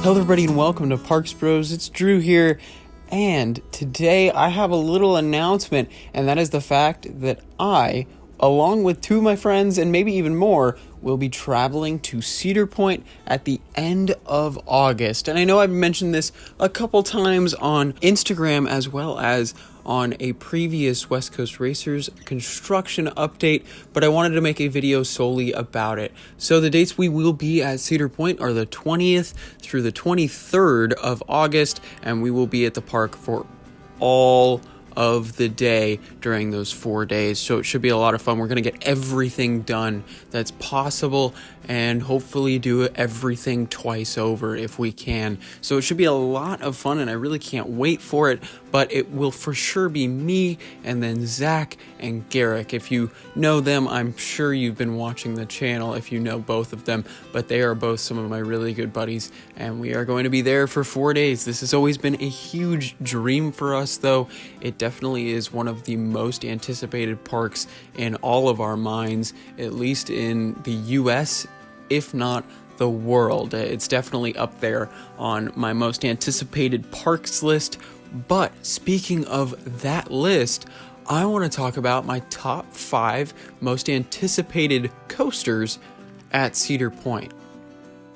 Hello everybody and welcome to Parks Bros. It's Drew here, and today I have a little announcement, and that is the fact that I, along with two of my friends and maybe even more, will be traveling to Cedar Point at the end of August. And I know I've mentioned this a couple times on Instagram as well as on a previous West Coast Racers construction update, but I wanted to make a video solely about it. So the dates we will be at Cedar Point are the 20th through the 23rd of August, and we will be at the park for all of the day during those 4 days. So it should be a lot of fun. We're going to get everything done that's possible and hopefully do everything twice over if we can. So it should be a lot of fun, and I really can't wait for it. But it will for sure be me and then Zach and Garrick. If you know them, I'm sure you've been watching the channel if you know both of them, but they are both some of my really good buddies, and we are going to be there for 4 days. This has always been a huge dream for us, though. It definitely is one of the most anticipated parks in all of our minds, at least in the US, if not the world. It's definitely up there on my most anticipated parks list. But speaking of that list, I want to talk about my top 5 most anticipated coasters at Cedar Point.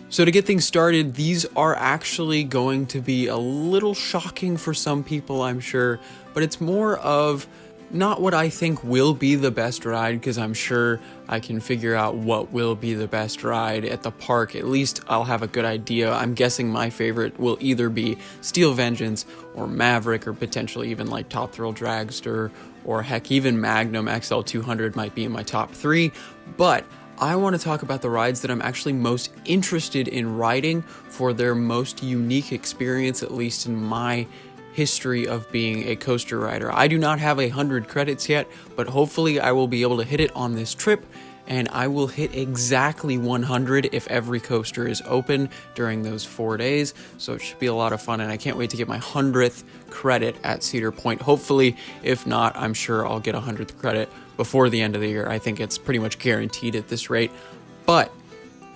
So to get things started, these are actually going to be a little shocking for some people, I'm sure, but it's more of not what I think will be the best ride, because I'm sure I can figure out what will be the best ride at the park. At least I'll have a good idea. I'm guessing my favorite will either be Steel Vengeance or Maverick, or potentially even like Top Thrill Dragster, or heck, even Magnum XL 200 might be in my top 3. But I want to talk about the rides that I'm actually most interested in riding for their most unique experience, at least in my history of being a coaster rider. I do not have 100 credits yet, but hopefully I will be able to hit it on this trip, and I will hit exactly 100 if every coaster is open during those 4 days. So it should be a lot of fun, and I can't wait to get my 100th credit at Cedar Point. Hopefully, if not, I'm sure I'll get 100th credit before the end of the year. I think it's pretty much guaranteed at this rate. But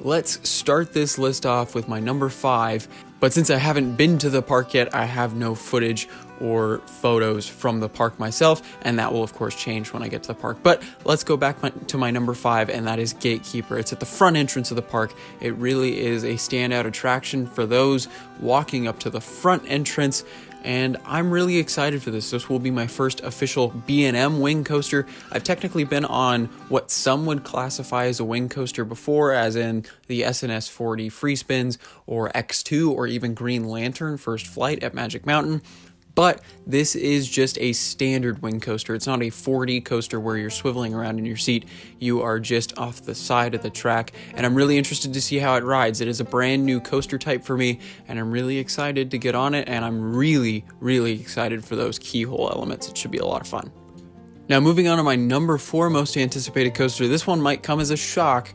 let's start this list off with my number 5. But since I haven't been to the park yet, I have no footage or photos from the park myself, and that will of course change when I get to the park. But let's go back to my number 5, and that is Gatekeeper. It's at the front entrance of the park. It really is a standout attraction for those walking up to the front entrance, and I'm really excited for this. This will be my first official B&M wing coaster. I've technically been on what some would classify as a wing coaster before, as in the SNS 40 Free Spins, or X2, or even Green Lantern First Flight at Magic Mountain. But this is just a standard wing coaster. It's not a 4D coaster where you're swiveling around in your seat. You are just off the side of the track, and I'm really interested to see how it rides. It is a brand new coaster type for me, and I'm really excited to get on it, and I'm really, really excited for those keyhole elements. It should be a lot of fun. Now, moving on to my number 4 most anticipated coaster. This one might come as a shock,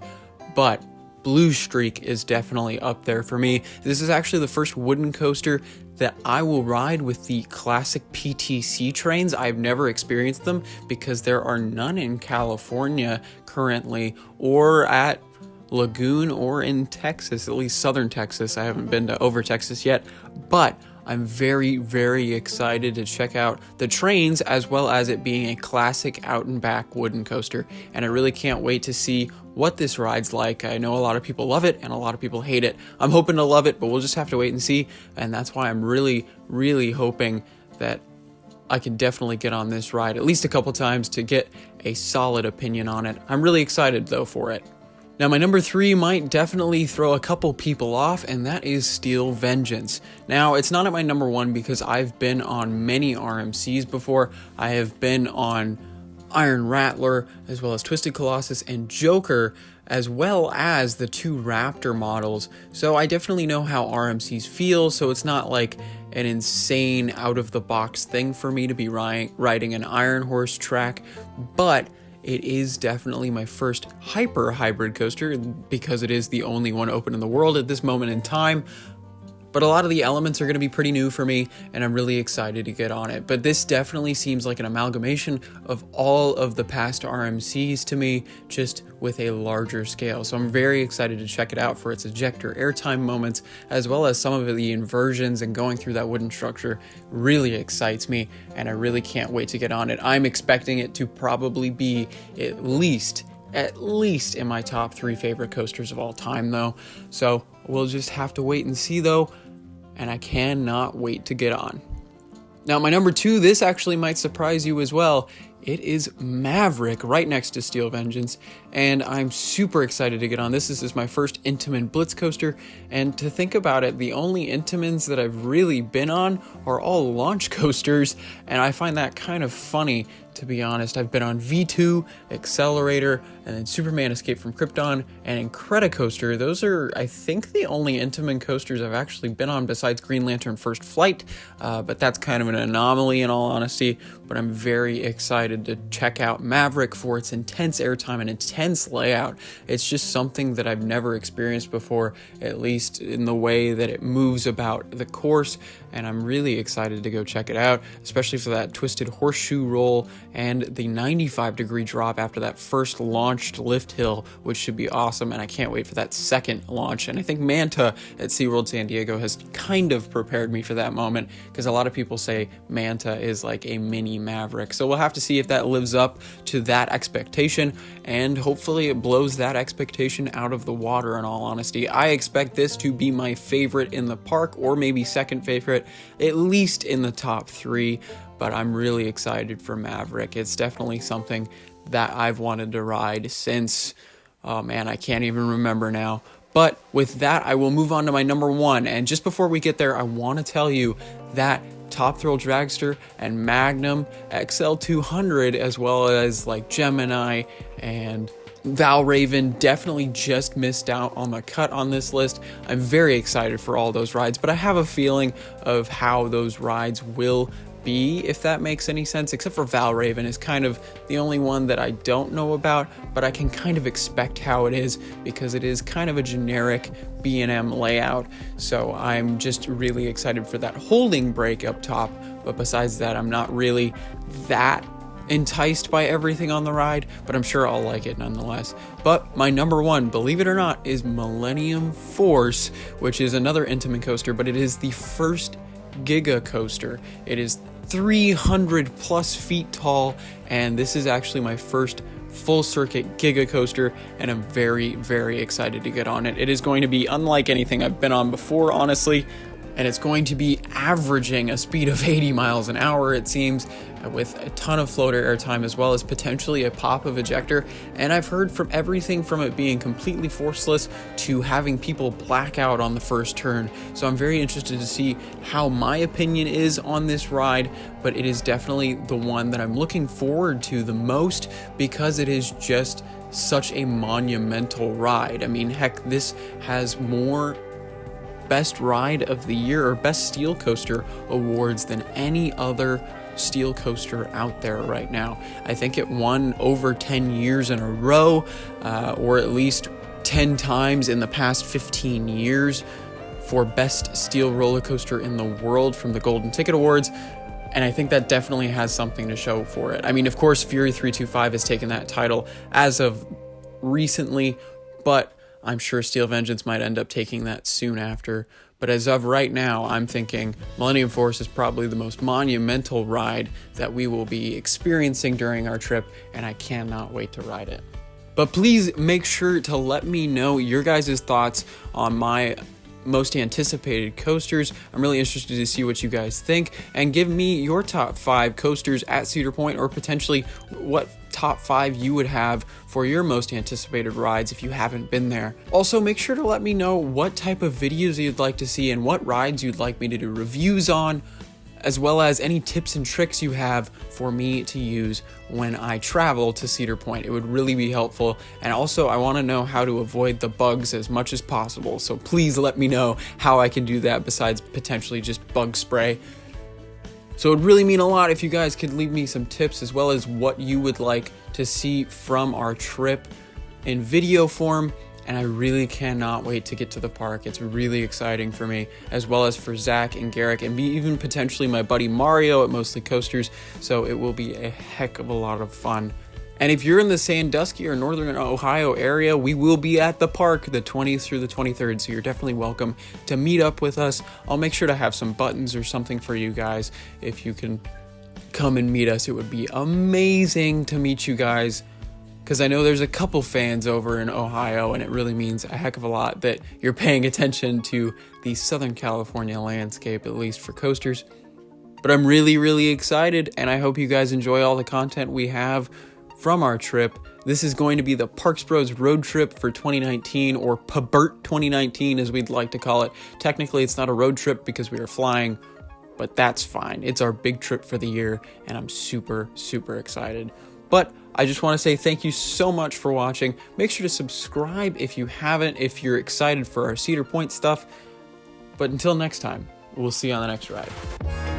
but Blue Streak is definitely up there for me. This is actually the first wooden coaster that I will ride with the classic PTC trains. I've never experienced them because there are none in California currently, or at Lagoon, or in Texas, at least southern Texas. I haven't been to over Texas yet, but I'm very, very excited to check out the trains, as well as it being a classic out and back wooden coaster. And I really can't wait to see what this ride's like. I know a lot of people love it and a lot of people hate it. I'm hoping to love it, but we'll just have to wait and see. And that's why I'm really, really hoping that I can definitely get on this ride at least a couple times to get a solid opinion on it. I'm really excited though for it. Now, my number 3 might definitely throw a couple people off, and that is Steel Vengeance. Now, it's not at my number 1 because I've been on many RMCs before. I have been on Iron Rattler, as well as Twisted Colossus and Joker, as well as the 2 Raptor models. So I definitely know how RMCs feel, so it's not like an insane out-of-the-box thing for me to be riding an Iron Horse track, but it is definitely my first hyper hybrid coaster because it is the only one open in the world at this moment in time. But a lot of the elements are going to be pretty new for me, and I'm really excited to get on it. But this definitely seems like an amalgamation of all of the past RMCs to me, just with a larger scale. So I'm very excited to check it out for its ejector airtime moments, as well as some of the inversions and going through that wooden structure really excites me, and I really can't wait to get on it. I'm expecting it to probably be at least in my top 3 favorite coasters of all time though. So we'll just have to wait and see though, and I cannot wait to get on. Now my number 2, this actually might surprise you as well. It is Maverick, right next to Steel Vengeance, and I'm super excited to get on this. This is my first Intamin Blitz coaster, and to think about it, the only Intamins that I've really been on are all launch coasters, and I find that kind of funny, to be honest. I've been on V2, Accelerator, and then Superman Escape from Krypton, and Incredicoaster. Those are, I think, the only Intamin coasters I've actually been on besides Green Lantern First Flight, but that's kind of an anomaly in all honesty. But I'm very excited to check out Maverick for its intense airtime and intense layout. It's just something that I've never experienced before, at least in the way that it moves about the course, and I'm really excited to go check it out, especially for that twisted horseshoe roll and the 95-degree drop after that first launched lift hill, which should be awesome, and I can't wait for that second launch. And I think Manta at SeaWorld San Diego has kind of prepared me for that moment, because a lot of people say Manta is like a mini Maverick. So we'll have to see if that lives up to that expectation, and hopefully it blows that expectation out of the water. In all honesty, I expect this to be my favorite in the park, or maybe second favorite, at least in the top 3. But I'm really excited for Maverick. It's definitely something that I've wanted to ride since, oh man, I can't even remember now. But with that, I will move on to my number 1. And just before we get there, I want to tell you that Top Thrill Dragster and Magnum XL200, as well as like Gemini and Valraven, definitely just missed out on the cut on this list. I'm very excited for all those rides, but I have a feeling of how those rides will be, if that makes any sense, except for Valraven is kind of the only one that I don't know about, but I can kind of expect how it is because it is kind of a generic B&M layout. So I'm just really excited for that holding break up top, but besides that, I'm not really that enticed by everything on the ride, but I'm sure I'll like it nonetheless. But my number 1, believe it or not, is Millennium Force, which is another Intamin coaster, but it is the first Giga coaster. It is 300 plus feet tall, and this is actually my first full circuit Giga coaster, and I'm very, very excited to get on it. It is going to be unlike anything I've been on before, honestly, and it's going to be averaging a speed of 80 miles an hour, it seems, with a ton of floater airtime, as well as potentially a pop of ejector. And I've heard from everything from it being completely forceless to having people black out on the first turn. So I'm very interested to see how my opinion is on this ride, but it is definitely the one that I'm looking forward to the most because it is just such a monumental ride. I mean, heck, this has more Best Ride of the Year or Best Steel Coaster awards than any other steel coaster out there right now. I think it won over 10 years in a row, or at least 10 times in the past 15 years for Best Steel Roller Coaster in the World from the Golden Ticket Awards. And I think that definitely has something to show for it. I mean, of course, Fury 325 has taken that title as of recently, but I'm sure Steel Vengeance might end up taking that soon after. But as of right now, I'm thinking Millennium Force is probably the most monumental ride that we will be experiencing during our trip, and I cannot wait to ride it. But please make sure to let me know your guys' thoughts on my most anticipated coasters. I'm really interested to see what you guys think, and give me your top 5 coasters at Cedar Point, or potentially what top 5 you would have for your most anticipated rides if you haven't been there. Also, make sure to let me know what type of videos you'd like to see and what rides you'd like me to do reviews on, as well as any tips and tricks you have for me to use when I travel to Cedar Point. It would really be helpful. And also, I want to know how to avoid the bugs as much as possible. So please let me know how I can do that besides potentially just bug spray. So it would really mean a lot if you guys could leave me some tips, as well as what you would like to see from our trip in video form. and I really cannot wait to get to the park. It's really exciting for me, as well as for Zach and Garrick, and even potentially my buddy Mario at Mostly Coasters, so it will be a heck of a lot of fun. And if you're in the Sandusky or Northern Ohio area, we will be at the park the 20th through the 23rd, so you're definitely welcome to meet up with us. I'll make sure to have some buttons or something for you guys if you can come and meet us. It would be amazing to meet you guys, because I know there's a couple fans over in Ohio, and it really means a heck of a lot that you're paying attention to the Southern California landscape, at least for coasters. But I'm really, really excited, and I hope you guys enjoy all the content we have from our trip. This is going to be the Parks Bros road trip for 2019, or PBERT 2019 as we'd like to call it. Technically, it's not a road trip because we are flying, but that's fine. It's our big trip for the year, and I'm super, super excited. But I just want to say thank you so much for watching. Make sure to subscribe if you haven't, if you're excited for our Cedar Point stuff. But until next time, we'll see you on the next ride.